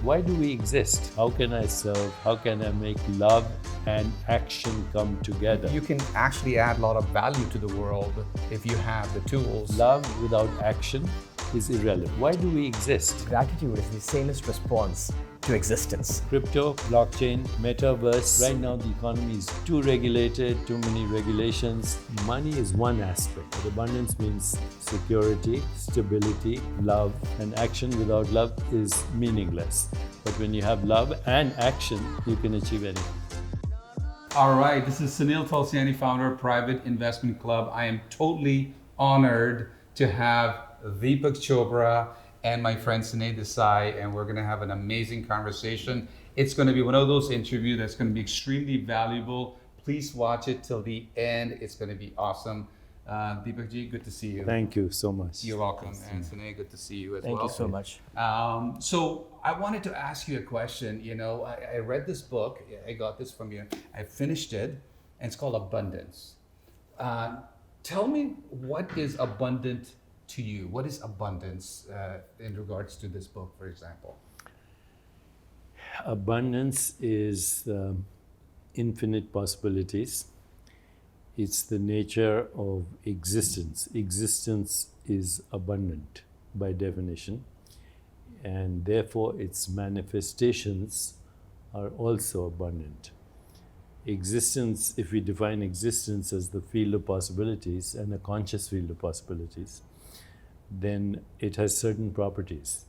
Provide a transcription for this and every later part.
Why do we exist? How can I serve? How can I make love and action come together? You can actually add a lot of value to the world if you have the tools. Love without action is irrelevant. Why do we exist? Gratitude is the sanest response to existence. Crypto, blockchain, metaverse. Right now the economy is too regulated, too many regulations. Money is one aspect. But abundance means security, stability, love, and action without love is meaningless. But when you have love and action, you can achieve anything. All right, this is Sunil Tulsiani, founder of Private Investment Club. I am totally honored to have Deepak Chopra and my friend Sunil Desai, and we're going to have an amazing conversation. It's going to be one of those interviews that's going to be extremely valuable. Please watch it till the end. It's going to be awesome. Deepak ji, good to see you. Thank you so much. You're welcome. And Sunil, good to see you as well. Thank you so much. So I wanted to ask you a question. You know, I read this book. I got this from you. I finished it, and it's called Abundance. Tell me, what is abundant to you? What is abundance in regards to this book, for example? Abundance is infinite possibilities. It's the nature of existence. Existence is abundant by definition, and therefore its manifestations are also abundant. Existence, if we define existence as the field of possibilities and a conscious field of possibilities, then it has certain properties.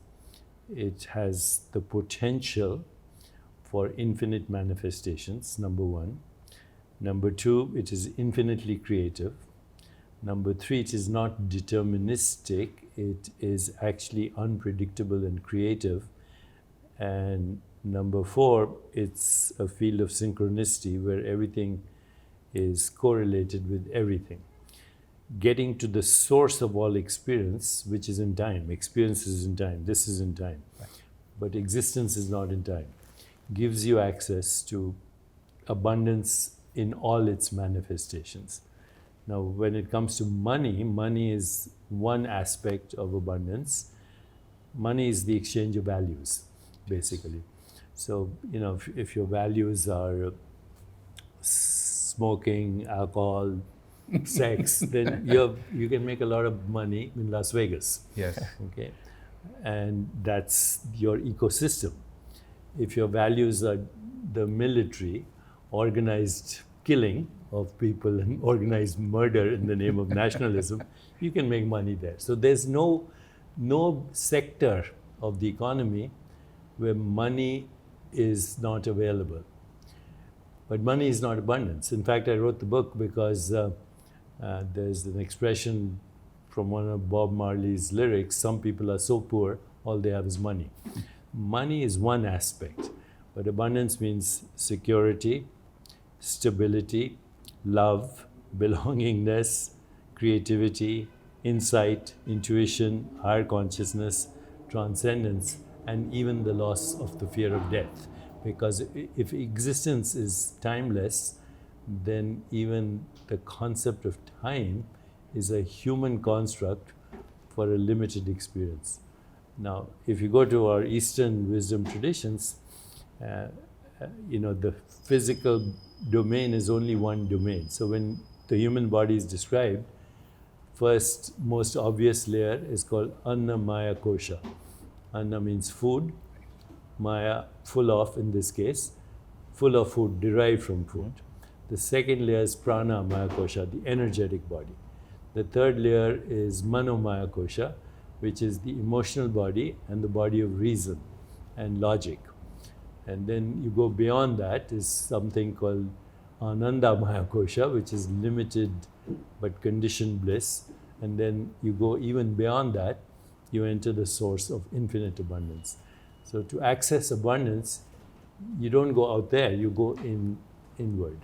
It has the potential for infinite manifestations, number one. Number two, it is infinitely creative. Number three, it is not deterministic. It is actually unpredictable and creative. And number four, it's a field of synchronicity where everything is correlated with everything. Getting to the source of all experience, which is in time. Experience is in time, this is in time. Right. But existence is not in time. Gives you access to abundance in all its manifestations. Now, when it comes to money, money is one aspect of abundance. Money is the exchange of values, basically. So, you know, if your values are smoking, alcohol, sex, then you can make a lot of money in Las Vegas. Yes. Okay, and that's your ecosystem. If your values are the military, organized killing of people and organized murder in the name of nationalism, you can make money there. So there's no sector of the economy where money is not available. But money is not abundance. In fact, I wrote the book because there's an expression from one of Bob Marley's lyrics: some people are so poor, all they have is money. Money is one aspect, but abundance means security, stability, love, belongingness, creativity, insight, intuition, higher consciousness, transcendence, and even the loss of the fear of death. Because if existence is timeless, then even the concept of time is a human construct for a limited experience. Now, if you go to our Eastern wisdom traditions, you know, the physical domain is only one domain. So when the human body is described, first most obvious layer is called Anna Maya Kosha. Anna means food, Maya, full of, in this case, full of food, derived from food. The second layer is Prana Maya Kosha, the energetic body. The third layer is Mano Maya Kosha, which is the emotional body and the body of reason and logic. And then you go beyond that is something called Ananda Maya Kosha, which is limited but conditioned bliss. And then you go even beyond that, you enter the source of infinite abundance. So to access abundance, you don't go out there, you go inward.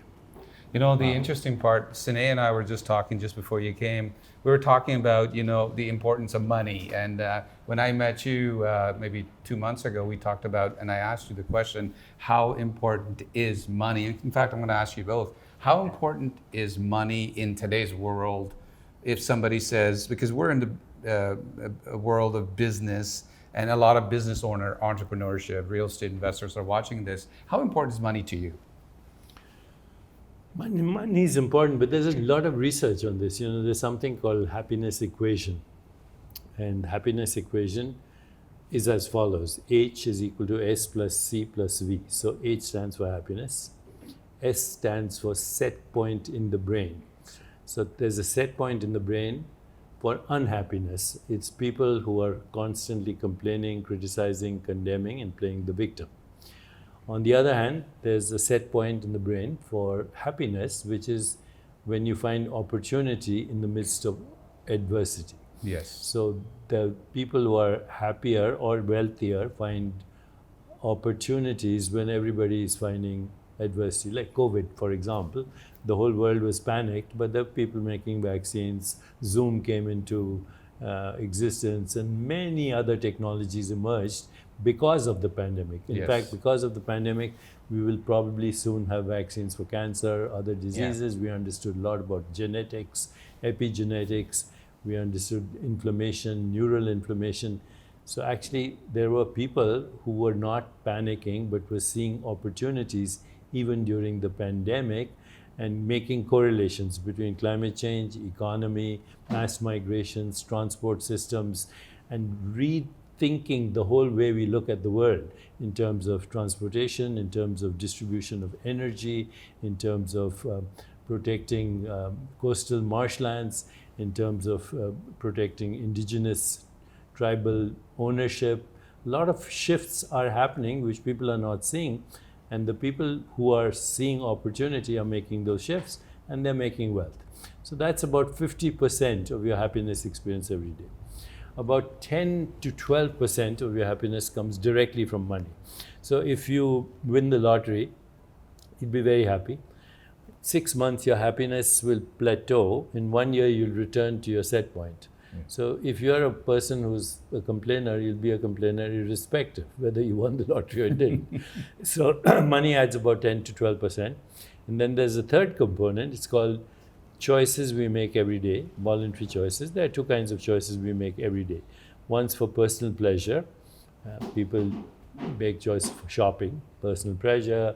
You know, the interesting part, Sine and I were just talking just before you came. We were talking about, you know, the importance of money. And when I met you maybe 2 months ago, we talked about, and I asked you the question, how important is money? In fact, I'm going to ask you both. How important is money in today's world? If somebody says, because we're in a world of business, and a lot of business owner, entrepreneurship, real estate investors are watching this. How important is money to you? Money is important, but there's a lot of research on this. There's something called happiness equation. And happiness equation is as follows. H is equal to S plus C plus V. So H stands for happiness. S stands for set point in the brain. So there's a set point in the brain for unhappiness. It's people who are constantly complaining, criticizing, condemning, and playing the victim. On the other hand, there's a set point in the brain for happiness, which is when you find opportunity in the midst of adversity. Yes. So the people who are happier or wealthier find opportunities when everybody is finding adversity, like COVID, for example. The whole world was panicked, but there were people making vaccines. Zoom came into existence, and many other technologies emerged because of the pandemic. In fact, because of the pandemic, we will probably soon have vaccines for cancer, other diseases. We understood a lot about genetics, epigenetics. We understood inflammation, neural inflammation. So actually, there were people who were not panicking, but were seeing opportunities even during the pandemic and making correlations between climate change, economy, mass migrations, transport systems, and rethinking the whole way we look at the world in terms of transportation, in terms of distribution of energy, in terms of protecting coastal marshlands, in terms of protecting indigenous tribal ownership. A lot of shifts are happening which people are not seeing, and the people who are seeing opportunity are making those shifts, and they're making wealth. So that's about 50% of your happiness experience every day. About 10 to 12% of your happiness comes directly from money. So if you win the lottery, you'll be very happy. 6 months, your happiness will plateau. In 1 year, you'll return to your set point. So if you're a person who's a complainer, you'll be a complainer irrespective whether you won the lottery or didn't. So money adds about 10 to 12%. And then there's a third component. It's called choices we make every day, voluntary choices. There are two kinds of choices we make every day. One's for personal pleasure. People make choices for shopping, personal pleasure,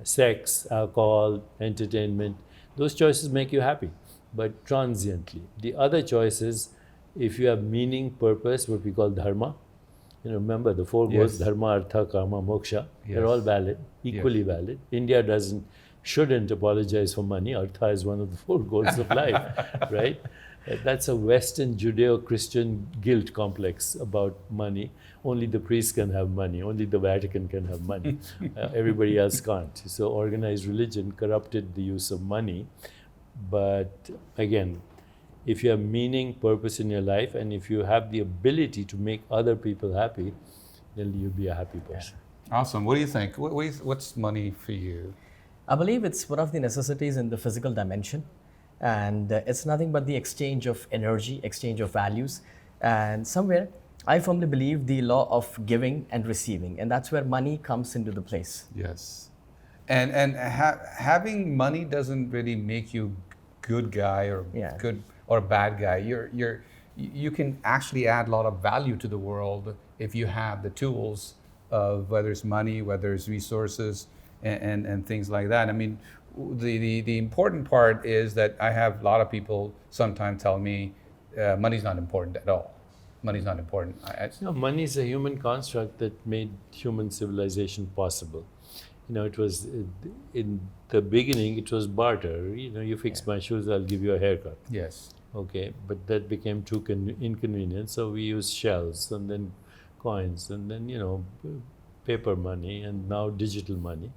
sex, alcohol, entertainment. Those choices make you happy, but transiently. The other choices, if you have meaning, purpose, what we call dharma. Remember the four goals, dharma, artha, kama, moksha. They're all valid, equally valid. India shouldn't apologize for money. Artha is one of the four goals of life, right? That's a Western Judeo-Christian guilt complex about money. Only the priests can have money. Only the Vatican can have money. Everybody else can't. So organized religion corrupted the use of money. But again, if you have meaning, purpose in your life, and if you have the ability to make other people happy, then you'll be a happy person. Awesome. What do you think? What's money for you? I believe it's one of the necessities in the physical dimension. And it's nothing but the exchange of energy, exchange of values. And somewhere, I firmly believe the law of giving and receiving. And that's where money comes into the place. Yes. And having money doesn't really make you good guy or good or bad guy. You can actually add a lot of value to the world if you have the tools of whether it's money, whether it's resources, and things like that. I mean, the important part is that I have a lot of people sometimes tell me money's not important at all. Money's not important. No, money is a human construct that made human civilization possible. It was in the beginning, it was barter. You fix my shoes, I'll give you a haircut. Yes. Okay, but that became too inconvenient. So we used shells and then coins and then, paper money and now digital money.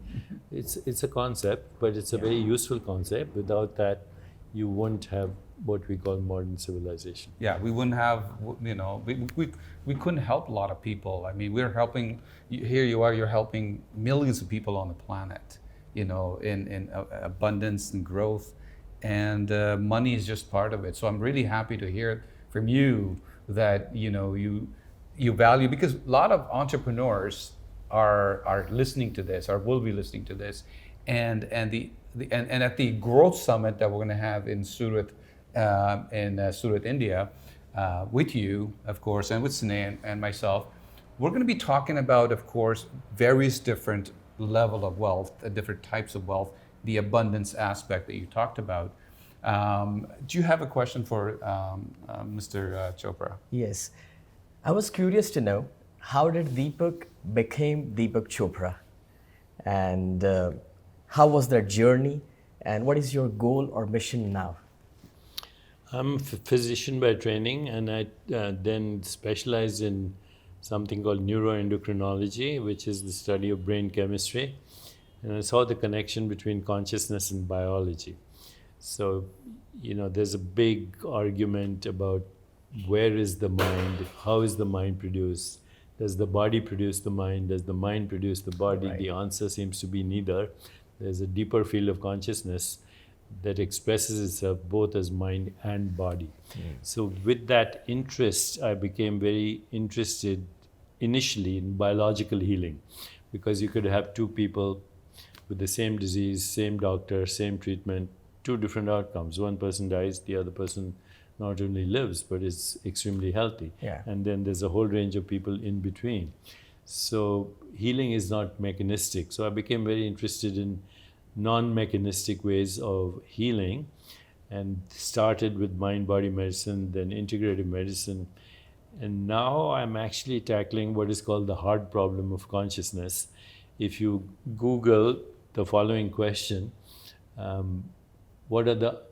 It's a concept, but it's a very useful concept. Without that, you wouldn't have what we call modern civilization. Yeah, we wouldn't have, we couldn't help a lot of people. I mean, we're helping, here you are, you're helping millions of people on the planet, in abundance and growth. And money is just part of it. So I'm really happy to hear from you that, you value, because a lot of entrepreneurs are listening to this, or will be listening to this. And at the growth summit that we're going to have in Surat, India, with you, of course, and with Sunil and myself, We're going to be talking about, of course, various different level of wealth, different types of wealth, the abundance aspect that you talked about. Do you have a question for Mr. Chopra? Yes. I was curious to know, how did Deepak became Deepak Chopra? And how was their journey? And what is your goal or mission now? I'm a physician by training, and I then specialized in something called neuroendocrinology, which is the study of brain chemistry. And I saw the connection between consciousness and biology. So, there's a big argument about where is the mind, how is the mind produced, does the body produce the mind, does the mind produce the body? Right. The answer seems to be neither. There's a deeper field of consciousness that expresses itself both as mind and body. So with that interest, I became very interested initially in biological healing, because you could have two people with the same disease, same doctor, same treatment, two different outcomes. One person dies, the other person not only lives, but is extremely healthy. Yeah. And then there's a whole range of people in between. So healing is not mechanistic. So I became very interested in non-mechanistic ways of healing, and started with mind-body medicine, then integrative medicine. And now I'm actually tackling what is called the hard problem of consciousness. If you Google the following question, what are the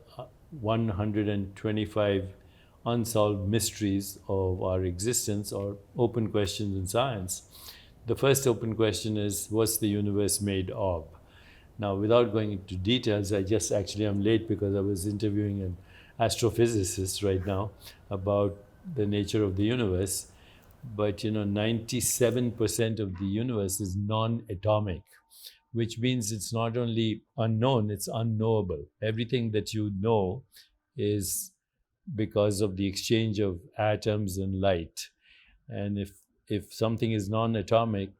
125 unsolved mysteries of our existence, or open questions in science? The first open question is, what's the universe made of? Now, without going into details, I'm late because I was interviewing an astrophysicist right now about the nature of the universe. But 97% of the universe is non-atomic, which means it's not only unknown, it's unknowable. Everything that you know is because of the exchange of atoms and light. And if something is non-atomic,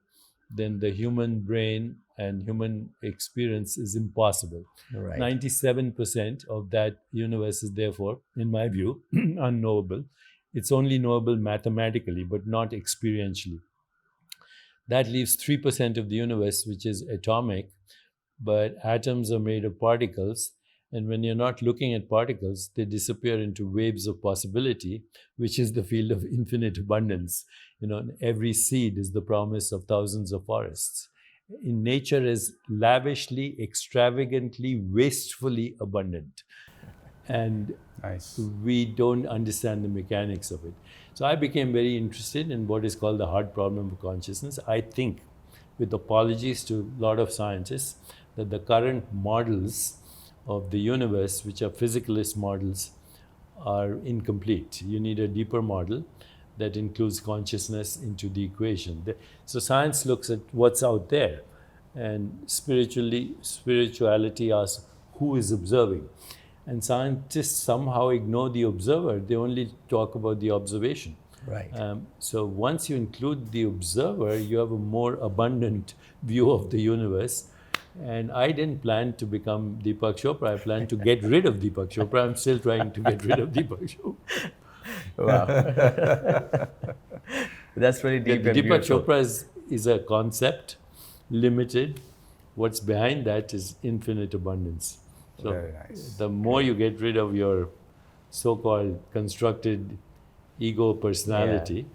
then the human brain and human experience is impossible. Right. 97% of that universe is therefore, in my view, unknowable. It's only knowable mathematically, but not experientially. That leaves 3% of the universe, which is atomic, but atoms are made of particles. And when you're not looking at particles, they disappear into waves of possibility, which is the field of infinite abundance. Every seed is the promise of thousands of forests. In nature is lavishly, extravagantly, wastefully abundant. And Nice. we don't understand the mechanics of it. So I became very interested in what is called the hard problem of consciousness. I think, with apologies to a lot of scientists, that the current models of the universe, which are physicalist models, are incomplete. You need a deeper model that includes consciousness into the equation. So science looks at what's out there, and spirituality asks who is observing. And scientists somehow ignore the observer. They only talk about the observation. Right. So once you include the observer, you have a more abundant view of the universe. And I didn't plan to become Deepak Chopra. I planned to get rid of Deepak Chopra. I'm still trying to get rid of Deepak Chopra. Wow. That's really deep and Deepak beautiful. Chopra is a concept, limited. What's behind that is infinite abundance. So Very nice. the more you get rid of your so-called constructed ego personality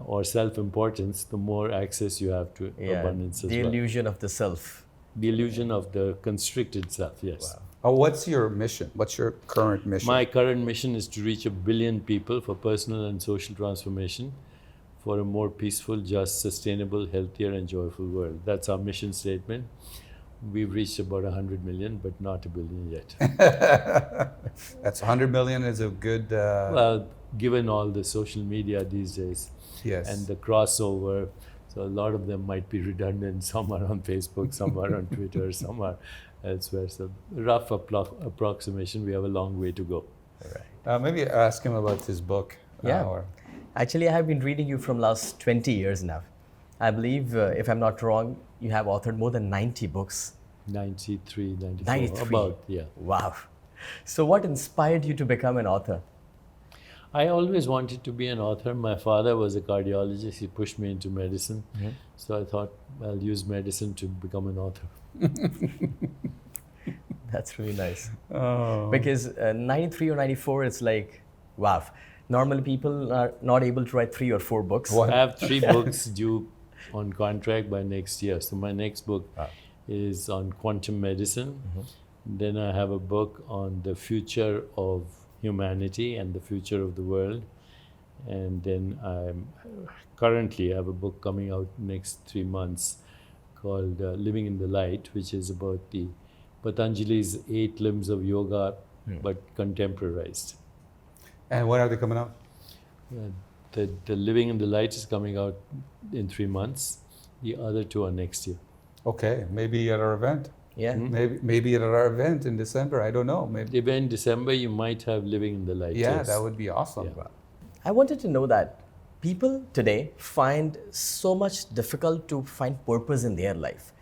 or self-importance, the more access you have to abundance as the well. illusion of the self. The illusion of the constricted self, yes. Wow. What's your mission? What's your current mission? My current mission is to reach 1 billion people for personal and social transformation, for a more peaceful, just, sustainable, healthier and joyful world. That's our mission statement. We've reached about 100 million, but not 1 billion yet. That's 100 million is a good... Well, given all the social media these days, Yes. and the crossover, so a lot of them might be redundant. Some are on Facebook, some are on Twitter, some are elsewhere. So rough approximation, we have a long way to go. Right. Maybe ask him about his book. Actually, I have been reading you from last 20 years now. I believe, if I'm not wrong, you have authored more than 90 books. 93, 94, 93. about, yeah. Wow. So what inspired you to become an author? I always wanted to be an author. My father was a cardiologist. He pushed me into medicine. So I thought I'll use medicine to become an author. That's really nice. Oh. Because 93 or 94, it's like, wow. Normally people are not able to write 3 or 4 books. What? I have 3 books due on contract by next year. So my next book is on quantum medicine. Then I have a book on the future of humanity and the future of the world. And then currently I have a book coming out next 3 months called Living in the Light, which is about the Patanjali's 8 limbs of yoga, but contemporarized. And when are they coming out? The Living in the Light is coming out in 3 months. The other 2 are next year. Okay, maybe at our event. Yeah. Maybe at our event in December. I don't know. Maybe. If in December, you might have Living in the Light. Yeah, yes. that would be awesome. Yeah. I wanted to know that people today find so much difficult to find purpose in their life.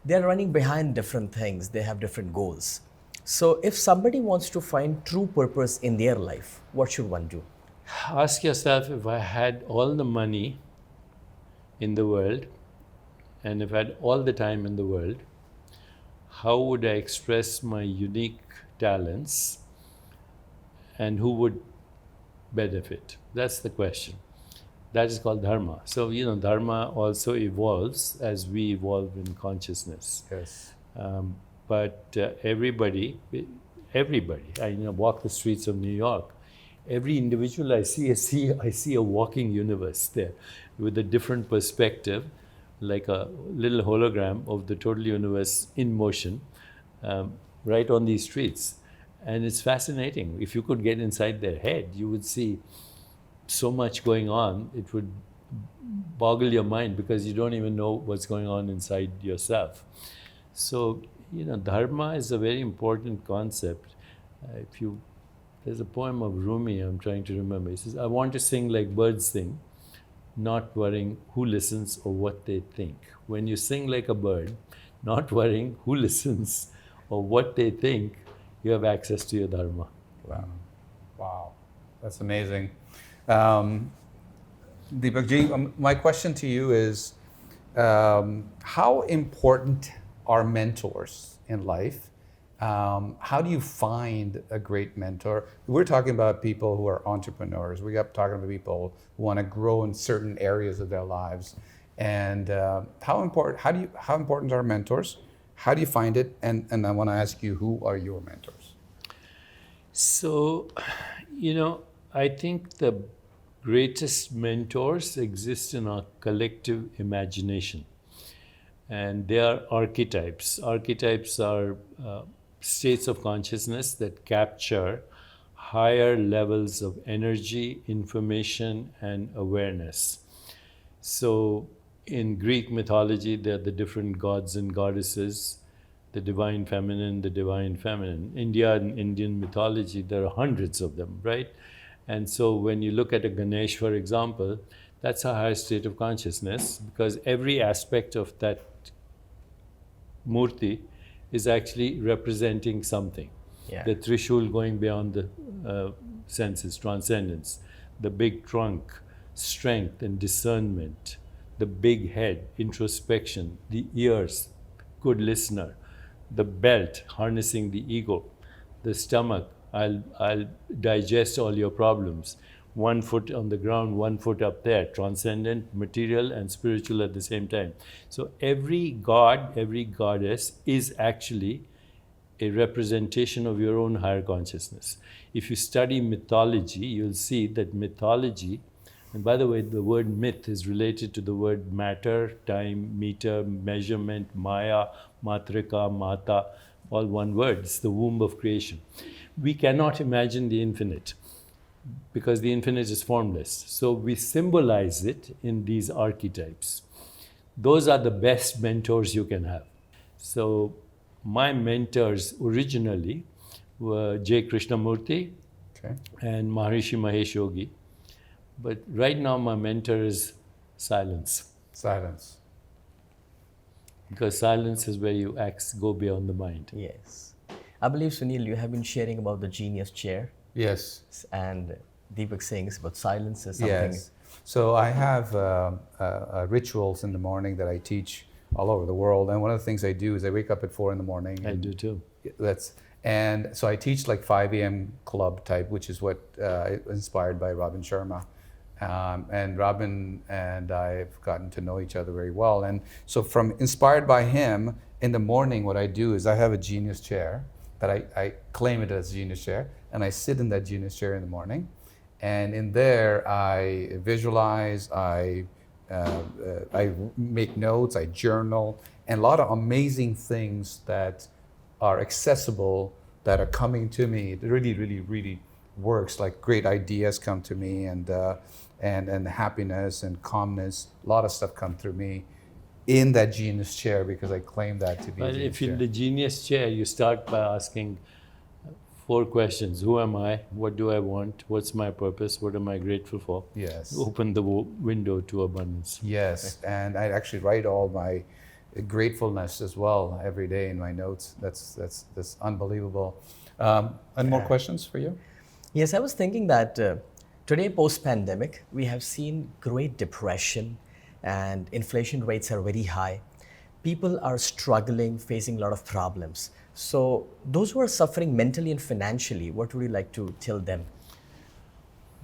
They're running behind different things. They have different goals. So if somebody wants to find true purpose in their life, what should one do? Ask yourself, if I had all the money in the world and if I had all the time in the world, how would I express my unique talents and who would benefit? That's the question. That is called Dharma. So, Dharma also evolves as we evolve in consciousness. Yes. But everybody, I walk the streets of New York. Every individual I see a walking universe there with a different perspective, like a little hologram of the total universe in motion, right on these streets. And it's fascinating. If you could get inside their head, you would see so much going on. It would boggle your mind because you don't even know what's going on inside yourself. So, Dharma is a very important concept. There's a poem of Rumi I'm trying to remember. He says, I want to sing like birds sing, not worrying who listens or what they think. When you sing like a bird, not worrying who listens or what they think, you have access to your Dharma. Wow. That's amazing. Deepak ji, my question to you is, how important are mentors in life? How do you find a great mentor? We're talking about people who are entrepreneurs. We got talking about people who want to grow in certain areas of their lives. And how important are mentors? How do you find it? And I want to ask you, who are your mentors? So, I think the greatest mentors exist in our collective imagination. And they are archetypes. Archetypes are states of consciousness that capture higher levels of energy, information, and awareness. So in Greek mythology, there are the different gods and goddesses, the divine feminine, the divine feminine. In Indian mythology, there are hundreds of them, right? And so when you look at a Ganesh, for example, that's a higher state of consciousness because every aspect of that Murti is actually representing something. Yeah. The Trishul going beyond the senses, transcendence, the big trunk, strength and discernment, the big head, introspection, the ears, good listener, the belt, harnessing the ego, the stomach, I'll digest all your problems. 1 foot on the ground, 1 foot up there, transcendent, material, and spiritual at the same time. So every god, every goddess is actually a representation of your own higher consciousness. If you study mythology, you'll see that mythology, and by the way, the word myth is related to the word matter, time, meter, measurement, maya, matrika, mata, all one word. It's the womb of creation. We cannot imagine the infinite, because the infinite is formless. So we symbolize it in these archetypes. Those are the best mentors you can have. So my mentors originally were J. Krishnamurti and Maharishi Mahesh Yogi. But right now my mentor is silence. Silence. Because silence is where you go beyond the mind. Yes. I believe, Sunil, you have been sharing about the genius chair. Yes. And Deepak sings, but silence is something. Yes. So I have rituals in the morning that I teach all over the world, and one of the things I do is I wake up at 4 in the morning. I do too. And so I teach like 5 a.m. club type, which is what inspired by Robin Sharma. And Robin and I have gotten to know each other very well. And so from inspired by him, in the morning what I do is I have a genius chair that I claim it as a genius chair, and I sit in that genius chair in the morning. And in there I visualize, I make notes, I journal, and a lot of amazing things that are accessible that are coming to me. It really, really, really works. Like great ideas come to me, and happiness and calmness. A lot of stuff come through me in that genius chair because I claim that to be. But a genius if in chair. the genius chair, you start by asking 4 questions: Who am I? What do I want? What's my purpose? What am I grateful for? Yes. Open the window to abundance. Yes, and I actually write all my gratefulness as well every day in my notes. That's unbelievable. Any more questions for you? Yes, I was thinking that today, post-pandemic, we have seen great depression and inflation rates are very high. People are struggling, facing a lot of problems. So those who are suffering mentally and financially, what would you like to tell them?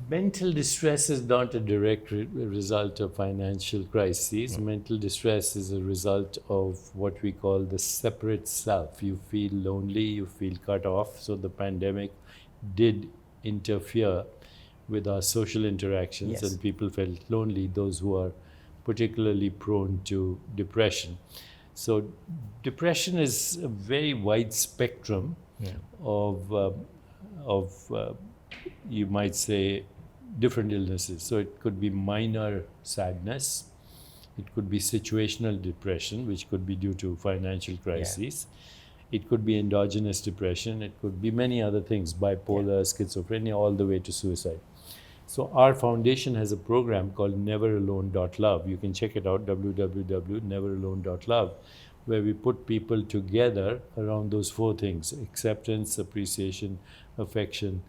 Mental distress is not a direct result of financial crises. Mental distress is a result of what we call the separate self. You feel lonely, you feel cut off. So the pandemic did interfere with our social interactions, Yes. and people felt lonely, those who are particularly prone to depression. So depression is a very wide spectrum of you might say, different illnesses. So it could be minor sadness, it could be situational depression, which could be due to financial crises. It could be endogenous depression, it could be many other things, bipolar, schizophrenia, all the way to suicide. So our foundation has a program called neveralone.love. You can check it out, www.neveralone.love, where we put people together around those 4 things: acceptance, appreciation, affection,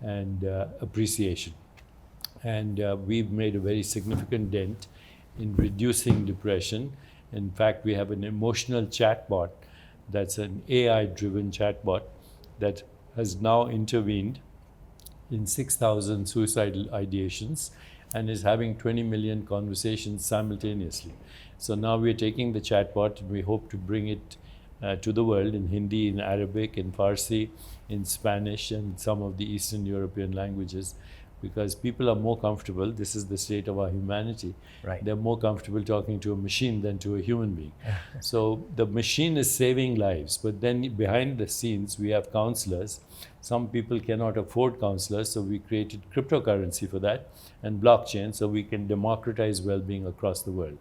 and appreciation. And we've made a very significant dent in reducing depression. In fact, we have an emotional chatbot that's an AI-driven chatbot that has now intervened in 6,000 suicidal ideations and is having 20 million conversations simultaneously. So now we're taking the chatbot and we hope to bring it to the world in Hindi, in Arabic, in Farsi, in Spanish, and some of the Eastern European languages, because people are more comfortable. This is the state of our humanity. Right. They're more comfortable talking to a machine than to a human being. So the machine is saving lives, but then behind the scenes we have counselors. Some people cannot afford counselors, so we created cryptocurrency for that and blockchain, so we can democratize well-being across the world.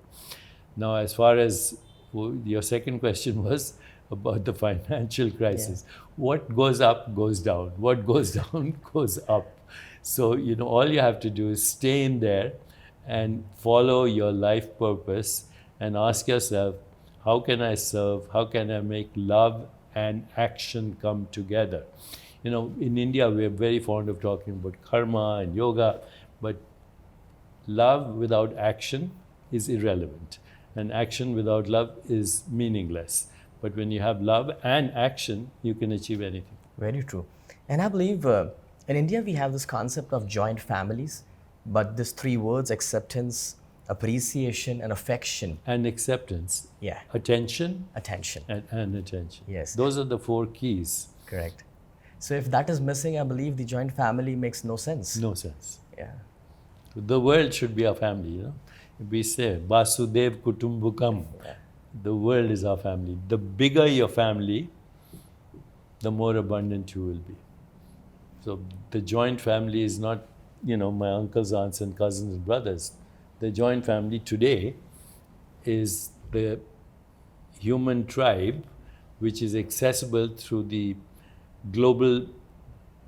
Now, as far as your second question was about the financial crisis, what goes up goes down, what goes down goes up. So, all you have to do is stay in there and follow your life purpose and ask yourself, how can I serve? How can I make love and action come together? In India, we're very fond of talking about karma and yoga, but love without action is irrelevant, and action without love is meaningless. But when you have love and action, you can achieve anything. Very true. And I believe in India, we have this concept of joint families, but these 3 words, acceptance, appreciation, and affection. And acceptance. Yeah. Attention. Attention. And attention. Yes. Those are the 4 keys. Correct. So if that is missing, I believe the joint family makes no sense. No sense. Yeah. The world should be our family, We say, Vasudev Kutumbukam. Yeah. The world is our family. The bigger your family, the more abundant you will be. So the joint family is not, my uncles, aunts, and cousins and brothers. The joint family today is the human tribe, which is accessible through the global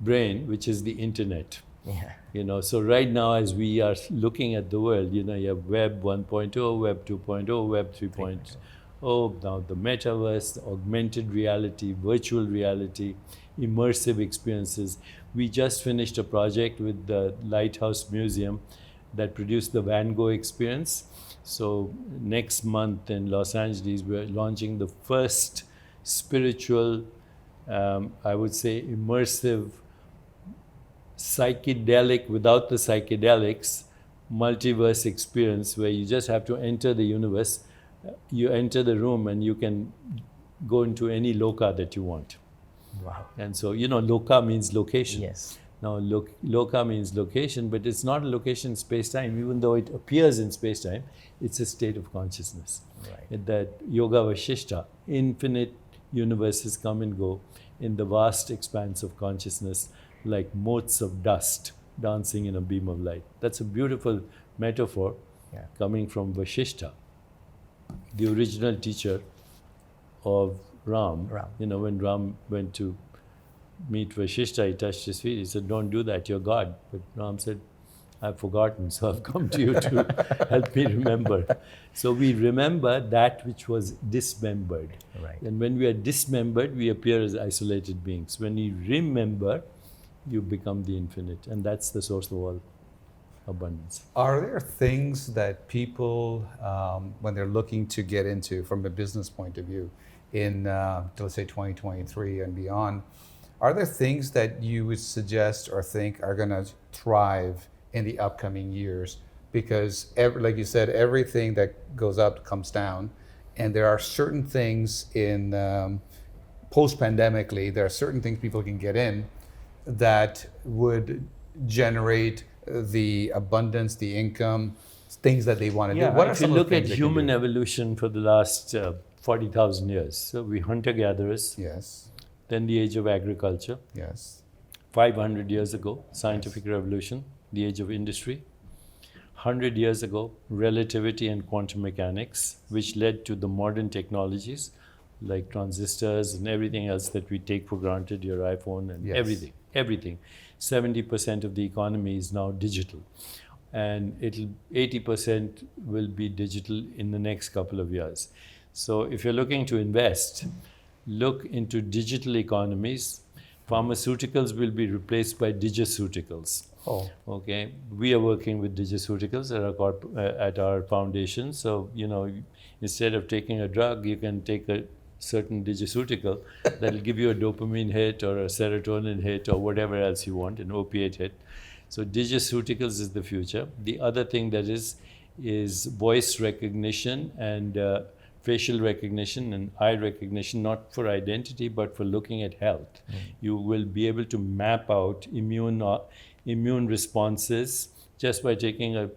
brain, which is the internet. Yeah. So right now, as we are looking at the world, you have Web 1.0, Web 2.0, Web 3.0, Oh, now the metaverse, the augmented reality, virtual reality, immersive experiences. We just finished a project with the Lighthouse Museum that produced the Van Gogh experience. So next month in Los Angeles, we're launching the first spiritual, I would say, immersive, psychedelic without the psychedelics, multiverse experience where you just have to enter the universe. You enter the room and you can go into any loka that you want. Wow. And so, loka means location. Yes. Now, loka means location, but it's not a location in space-time. Even though it appears in space-time, it's a state of consciousness. Right. That Yoga Vashishta, infinite universes come and go in the vast expanse of consciousness, like motes of dust dancing in a beam of light. That's a beautiful metaphor coming from Vashishta, the original teacher of Ram. When Ram went to meet Vashishta, he touched his feet. He said, "Don't do that, you're God." But Ram said, "I've forgotten, so I've come to you to help me remember." So we remember that which was dismembered. Right. And when we are dismembered, we appear as isolated beings. When you remember, you become the infinite. And that's the source of all abundance. Are there things that people, when they're looking to get into from a business point of view in, let's say, 2023 and beyond, are there things that you would suggest or think are going to thrive in the upcoming years? Because, like you said, everything that goes up comes down. And there are certain things in post-pandemically, there are certain things people can get in that would generate the abundance, the income, things that they want to do. What are if you some look of the at things human evolution for the last 40,000 years, so we hunter-gatherers, Yes, then the age of agriculture, yes, 500 years ago, scientific revolution, the age of industry, 100 years ago, relativity and quantum mechanics, which led to the modern technologies like transistors and everything else that we take for granted, your iPhone and Yes. everything. 70% of the economy is now digital. And 80% will be digital in the next couple of years. So if you're looking to invest, look into digital economies. Pharmaceuticals will be replaced by digiceuticals. Oh, Okay, we are working with digiceuticals at our foundation. So, instead of taking a drug, you can take a certain digiceutical that'll give you a dopamine hit or a serotonin hit or whatever else you want, an opiate hit. So digiceuticals is the future. The other thing that is voice recognition and facial recognition and eye recognition, not for identity, but for looking at health. You will be able to map out immune responses just by taking a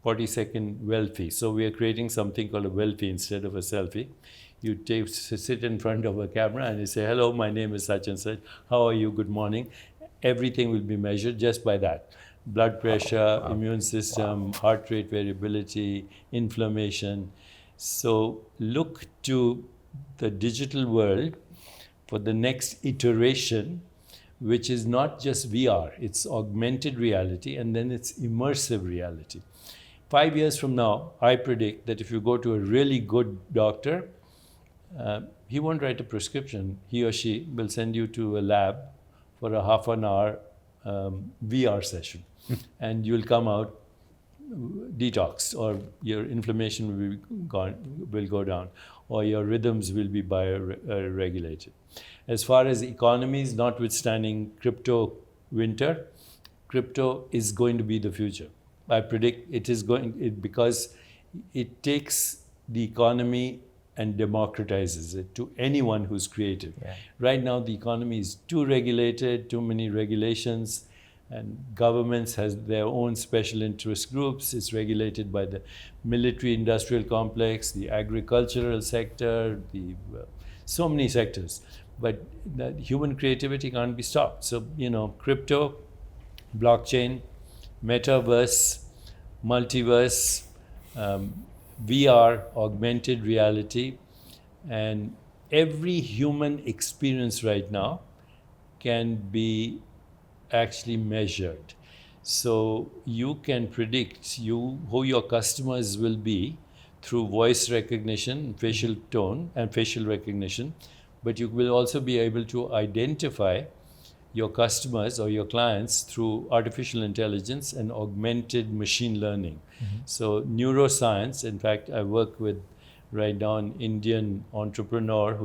40-second selfie. So we are creating something called a selfie instead of a selfie. You sit in front of a camera and you say, "Hello, my name is such and such. How are you? Good morning." Everything will be measured just by that. Blood pressure, immune system, heart rate variability, inflammation. So look to the digital world for the next iteration, which is not just VR, it's augmented reality, and then it's immersive reality. 5 years from now, I predict that if you go to a really good doctor, he won't write a prescription. He or she will send you to a lab for a half an hour VR session. And you'll come out detoxed, or your inflammation will go down, or your rhythms will be regulated. As far as economies, notwithstanding crypto winter, crypto is going to be the future. I predict it is because it takes the economy and democratizes it to anyone who's creative. Right now, the economy is too regulated, too many regulations, and governments has their own special interest groups. It's regulated by the military-industrial complex, the agricultural sector, so many sectors. But the human creativity can't be stopped. So, crypto, blockchain, metaverse, multiverse, VR, augmented reality, and every human experience right now can be actually measured. So you can predict who your customers will be through voice recognition, facial tone, and facial recognition, but you will also be able to identify your customers or your clients through artificial intelligence and augmented machine learning. So neuroscience, in fact, I work with right now an Indian entrepreneur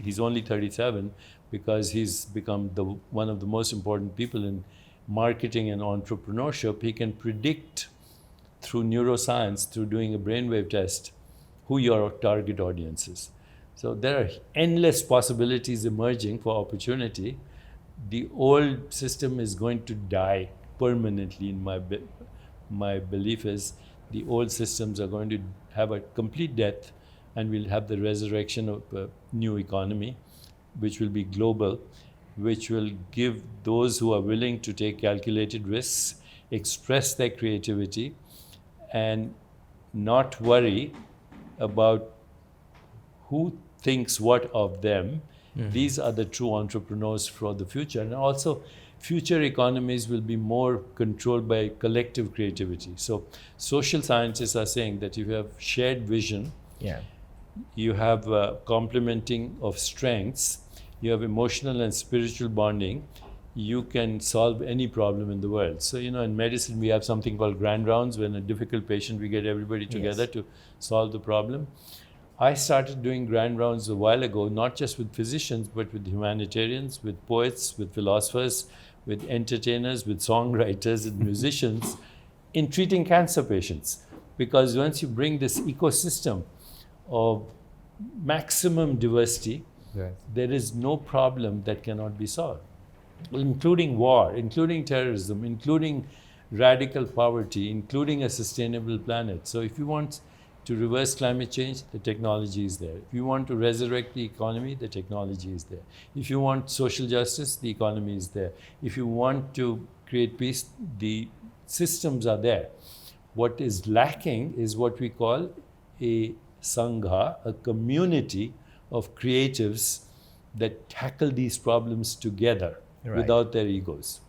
he's only 37 because he's become one of the most important people in marketing and entrepreneurship. He can predict through neuroscience, through doing a brainwave test, who your target audience is. So there are endless possibilities emerging for opportunity. The old system is going to die permanently. In my belief is the old systems are going to have a complete death, and we'll have the resurrection of a new economy, which will be global, which will give those who are willing to take calculated risks, express their creativity, and not worry about who thinks what of them. These are the true entrepreneurs for the future. And also, future economies will be more controlled by collective creativity. So social scientists are saying that if you have shared vision, you have complementing of strengths, you have emotional and spiritual bonding, you can solve any problem in the world. So, in medicine, we have something called grand rounds. When a difficult patient, we get everybody together to solve the problem. I started doing grand rounds a while ago, not just with physicians, but with humanitarians, with poets, with philosophers, with entertainers, with songwriters and musicians in treating cancer patients. Because once you bring this ecosystem of maximum diversity, there is no problem that cannot be solved, including war, including terrorism, including radical poverty, including a sustainable planet. So if you want to reverse climate change, the technology is there. If you want to resurrect the economy, the technology is there. If you want social justice, the economy is there. If you want to create peace, the systems are there. What is lacking is what we call a sangha, a community of creatives that tackle these problems together without their egos.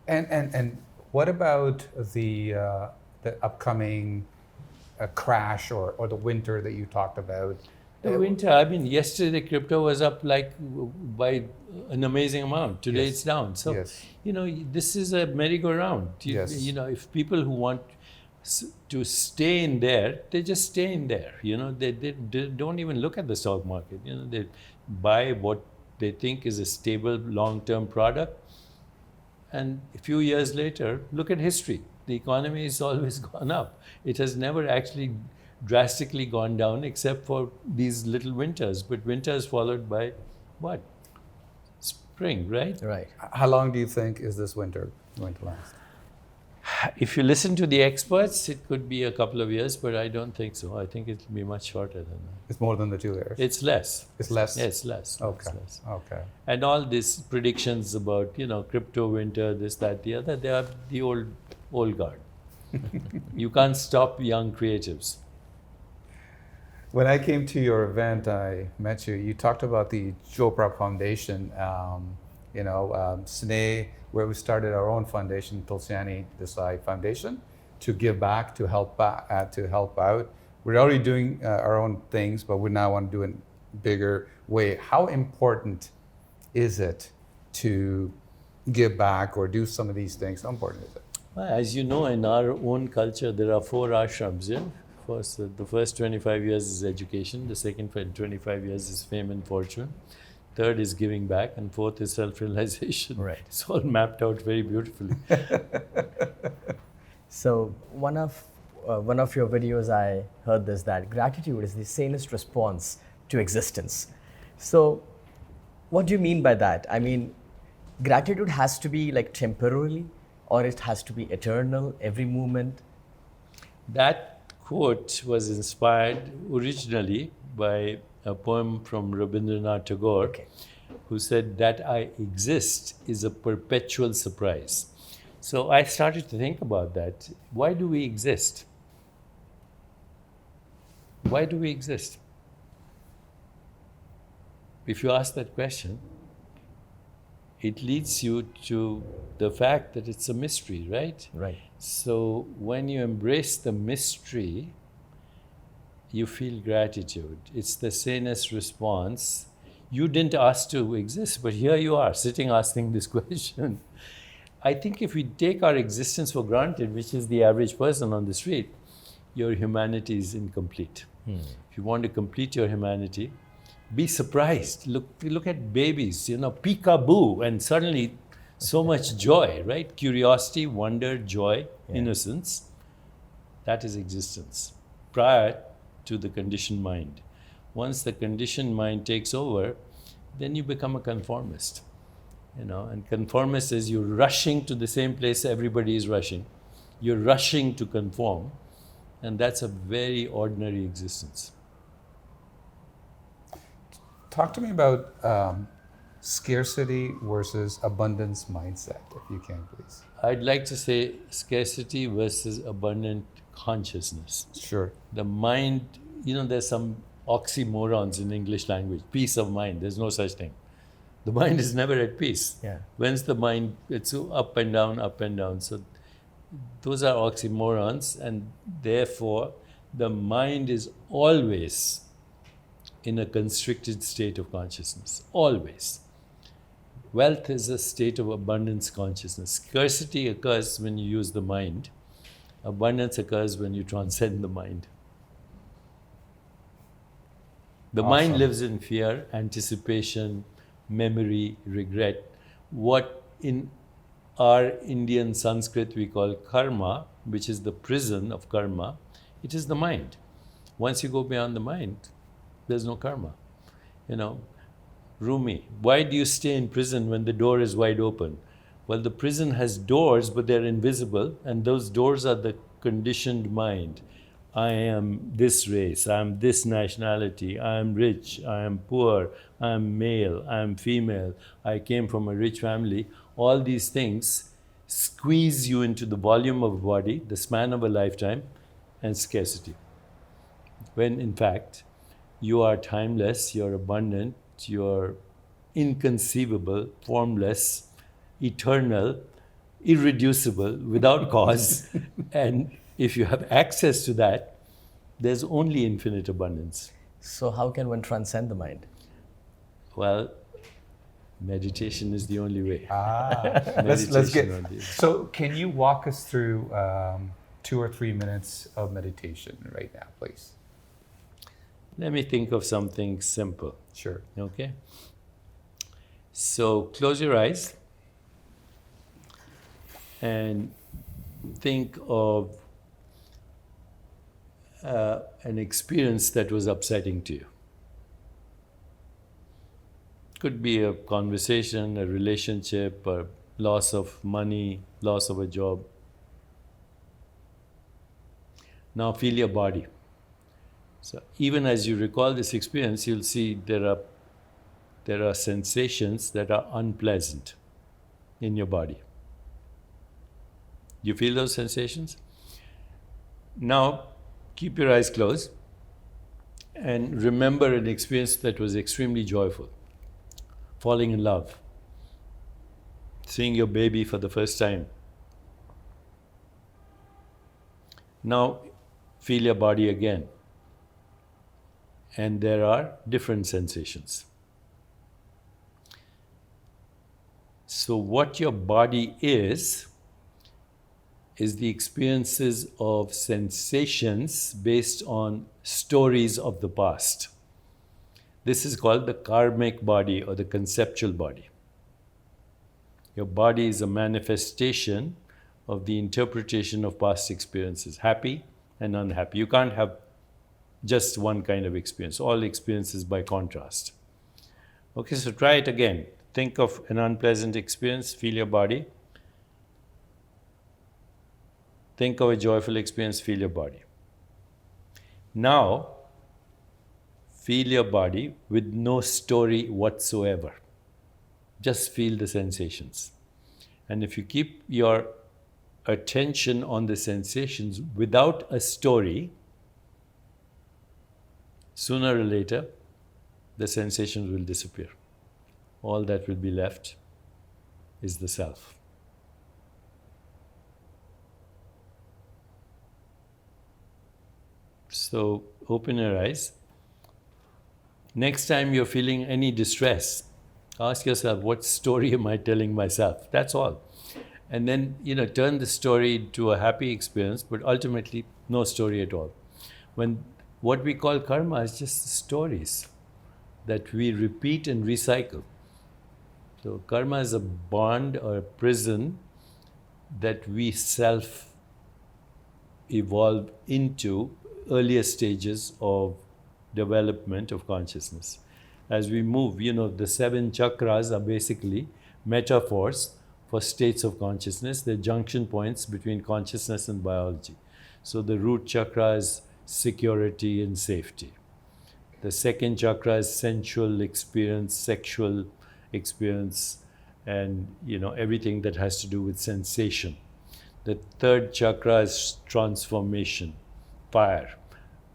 And what about the upcoming crash or the winter that you talked about? The winter, yesterday crypto was up by an amazing amount. Today it's down. So, this is a merry-go-round. If people who want to stay in there, they just stay in there. They don't even look at the stock market. They buy what they think is a stable long-term product. And a few years later, look at history. The economy has always gone up. It has never actually drastically gone down except for these little winters. But winters followed by what? Spring, right? Right. How long do you think is this winter going to last? If you listen to the experts, it could be a couple of years, but I don't think so. I think it'll be much shorter than that. It's more than the 2 years? It's less. It's less? Yeah, it's less. Okay. It's less. Okay. And all these predictions about, crypto winter, this, that, the other, they are the old guard. You can't stop young creatives. When I came to your event, I met you. You talked about the Chopra Foundation, Sne, where we started our own foundation, Tulsiani Desai Foundation, to give back, to help out. We're already doing our own things, but we now want to do it in a bigger way. How important is it to give back or do some of these things? How important is it? Well, as you know, in our own culture, there are 4 ashrams. The first 25 years is education. The second 25 years is fame and fortune. Third is giving back, and fourth is self-realization. Right. It's all mapped out very beautifully. So one of your videos, I heard this, that gratitude is the sanest response to existence. So what do you mean by that? Gratitude has to be temporarily, or it has to be eternal, every moment? That quote was inspired originally by a poem from Rabindranath Tagore, who said, "That I exist is a perpetual surprise." So I started to think about that. Why do we exist? Why do we exist? If you ask that question, it leads you to the fact that it's a mystery, right? Right. So when you embrace the mystery, you feel gratitude. It's the sanest response. You didn't ask to exist, but here you are, sitting asking this question. I think if we take our existence for granted, which is the average person on the street, your humanity is incomplete. If you want to complete your humanity, be surprised. Look at babies, peekaboo, and suddenly so much joy, right? Curiosity, wonder, joy, innocence. That is existence prior to the conditioned mind. Once the conditioned mind takes over, then you become a conformist. And conformist is you're rushing to the same place everybody is rushing. You're rushing to conform, and that's a very ordinary existence. Talk to me about scarcity versus abundance mindset, if you can, please. I'd like to say scarcity versus abundant consciousness. Sure. The mind, there's some oxymorons in English language. Peace of mind, there's no such thing. The mind is never at peace. Yeah. When's the mind? It's up and down, up and down. So those are oxymorons, and therefore the mind is always in a constricted state of consciousness. Always. Wealth is a state of abundance consciousness. Scarcity occurs when you use the mind. Abundance occurs when you transcend the mind. The mind lives in fear, anticipation, memory, regret. What in our Indian Sanskrit we call karma, which is the prison of karma, it is the mind. Once you go beyond the mind, there's no karma. Rumi, why do you stay in prison when the door is wide open? Well, the prison has doors, but they're invisible, and those doors are the conditioned mind. I am this race, I am this nationality, I am rich, I am poor, I am male, I am female, I came from a rich family. All these things squeeze you into the volume of a body, the span of a lifetime, and scarcity. When in fact, you are timeless, you're abundant, you're inconceivable, formless, eternal, irreducible, without cause. And if you have access to that, there's only infinite abundance. So how can one transcend the mind? Well, meditation is the only way. Let's get. Only. So, can you walk us through 2 or 3 minutes of meditation right now, please? Let me think of something simple. Sure. Okay? So, close your eyes and think of an experience that was upsetting to you. Could be a conversation, a relationship, or loss of money, loss of a job. Now feel your body. So even as you recall this experience, you'll see there are sensations that are unpleasant in your body. You feel those sensations? Now keep your eyes closed and remember an experience that was extremely joyful. Falling in love, seeing your baby for the first time. Now feel your body again. And there are different sensations. So what your body is the experiences of sensations based on stories of the past. This is called the karmic body or the conceptual body. Your body is a manifestation of the interpretation of past experiences, happy and unhappy. You can't have just one kind of experience. All experiences by contrast. Okay, so try it again. Think of an unpleasant experience, feel your body. Think of a joyful experience, feel your body. Now, feel your body with no story whatsoever. Just feel the sensations. And if you keep your attention on the sensations without a story, sooner or later, the sensations will disappear. All that will be left is the self. So open your eyes. Next time you're feeling any distress, ask yourself, what story am I telling myself? That's all. And then, turn the story to a happy experience, but ultimately no story at all. When what we call karma is just stories that we repeat and recycle. So karma is a bond or a prison that we self-evolve into earlier stages of development of consciousness. As we move, the 7 chakras are basically metaphors for states of consciousness. They're junction points between consciousness and biology. So the root chakra is security and safety. The second chakra is sensual experience, sexual experience, and everything that has to do with sensation. The third chakra is transformation, fire,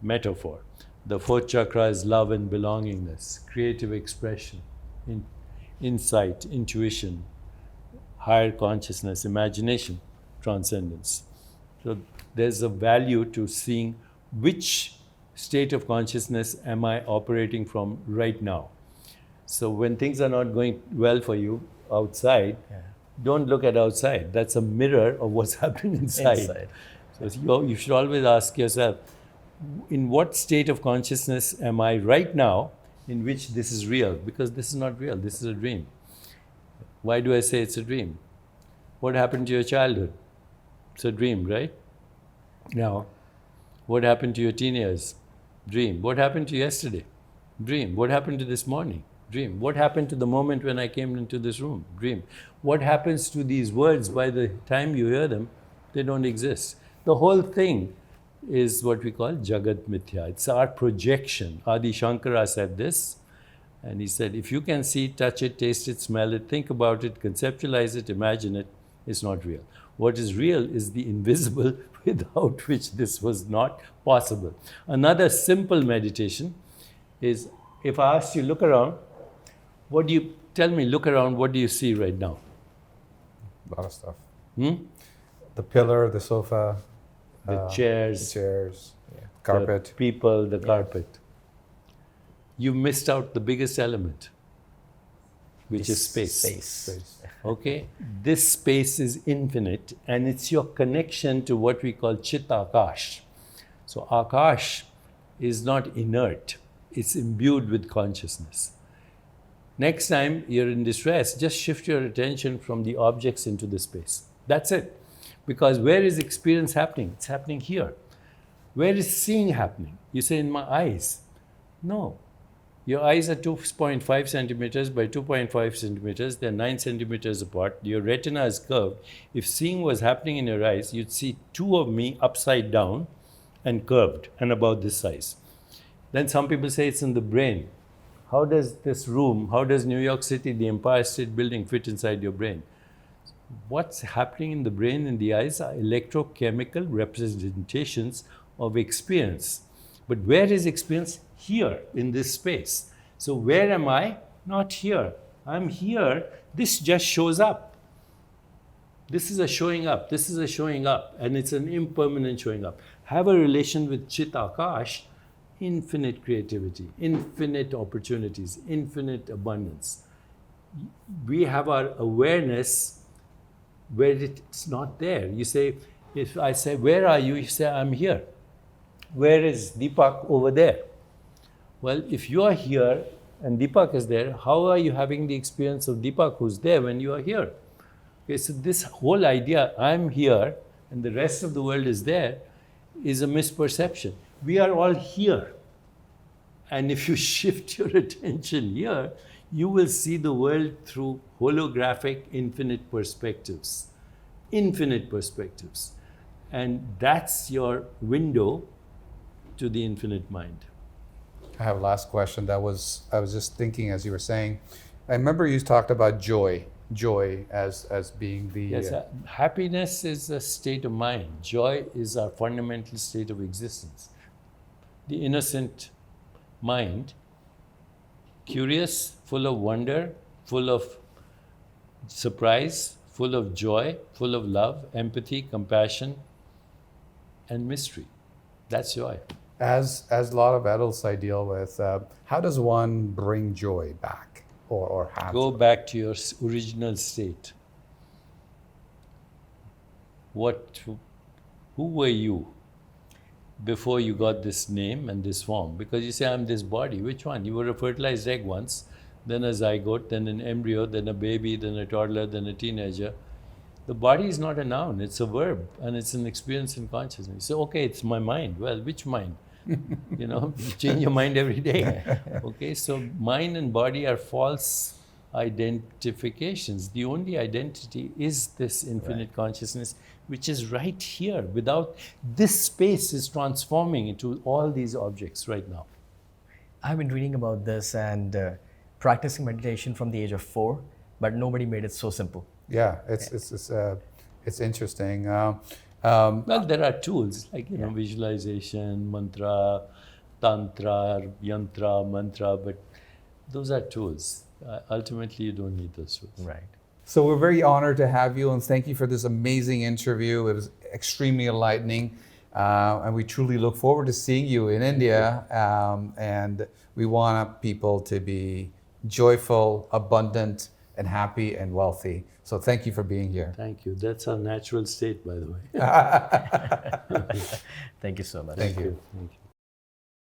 metaphor. The fourth chakra is love and belongingness, creative expression, insight, intuition, higher consciousness, imagination, transcendence. So there's a value to seeing which state of consciousness am I operating from right now. So when things are not going well for you outside, don't look at outside. That's a mirror of what's happening inside. So you should always ask yourself, in what state of consciousness am I right now in which this is real? Because this is not real, this is a dream. Why do I say it's a dream? What happened to your childhood? It's a dream, right? Now, what happened to your teen years? Dream. What happened to yesterday? Dream. What happened to this morning? Dream. What happened to the moment when I came into this room? Dream. What happens to these words by the time you hear them? They don't exist. The whole thing is what we call Jagat Mithya. It's our projection. Adi Shankara said this, and he said, if you can see, touch it, taste it, smell it, think about it, conceptualize it, imagine it, it's not real. What is real is the invisible, without which this was not possible. Another simple meditation is, if I asked you, look around, what do you see right now? A lot of stuff. The pillar, the sofa, the chairs, carpet. the people, the carpet. You missed out the biggest element, which is space. Okay? This space is infinite, and it's your connection to what we call Chit Akash. So Akash is not inert, it's imbued with consciousness. Next time you're in distress, just shift your attention from the objects into the space. That's it. Because where is experience happening? It's happening here. Where is seeing happening? You say, in my eyes. No. Your eyes are 2.5 centimeters by 2.5 centimeters. They're 9 centimeters apart. Your retina is curved. If seeing was happening in your eyes, you'd see 2 of me upside down and curved and about this size. Then some people say it's in the brain. How does this room, how does New York City, the Empire State Building fit inside your brain? What's happening in the brain and the eyes are electrochemical representations of experience. But where is experience? Here, in this space. So where am I? Not here. I'm here. This just shows up. This is a showing up. This is a showing up. And it's an impermanent showing up. Have a relation with Chit Akash, infinite creativity, infinite opportunities, infinite abundance. We have our awareness where it's not there. You say, if I say, where are you? You say, I'm here. Where is Deepak? Over there. Well, if you are here and Deepak is there, how are you having the experience of Deepak who's there when you are here? Okay, so this whole idea, I'm here and the rest of the world is there, is a misperception. We are all here. And if you shift your attention here, you will see the world through holographic infinite perspectives. Infinite perspectives. And that's your window to the infinite mind. I have a last question. I was just thinking as you were saying, I remember you talked about joy as being the... Yes, happiness is a state of mind. Joy is our fundamental state of existence. The innocent mind, curious, full of wonder, full of surprise, full of joy, full of love, empathy, compassion, and mystery. That's joy. As a lot of adults I deal with, how does one bring joy back or have Go joy? back to your original state. Who were you before you got this name and this form? Because you say, I'm this body. Which one? You were a fertilized egg once, then a zygote, then an embryo, then a baby, then a toddler, then a teenager. The body is not a noun, it's a verb, and it's an experience in consciousness. So, okay, it's my mind. Well, which mind? You change your mind every day. Okay, so mind and body are false identifications. The only identity is this infinite consciousness, which is right here. Without this space is transforming into all these objects right now. I've been reading about this and practicing meditation from the age of 4, but nobody made it so simple. Yeah, it's interesting. Well, there are tools like visualization, mantra, tantra, yantra, mantra, but those are tools. Ultimately, you don't need those tools. Right. So we're very honored to have you, and thank you for this amazing interview. It was extremely enlightening, and we truly look forward to seeing you in India. And we want people to be joyful, abundant, and happy and wealthy. So thank you for being here. Thank you. That's our natural state, by the way. Thank you so much. Thank you. Thank you.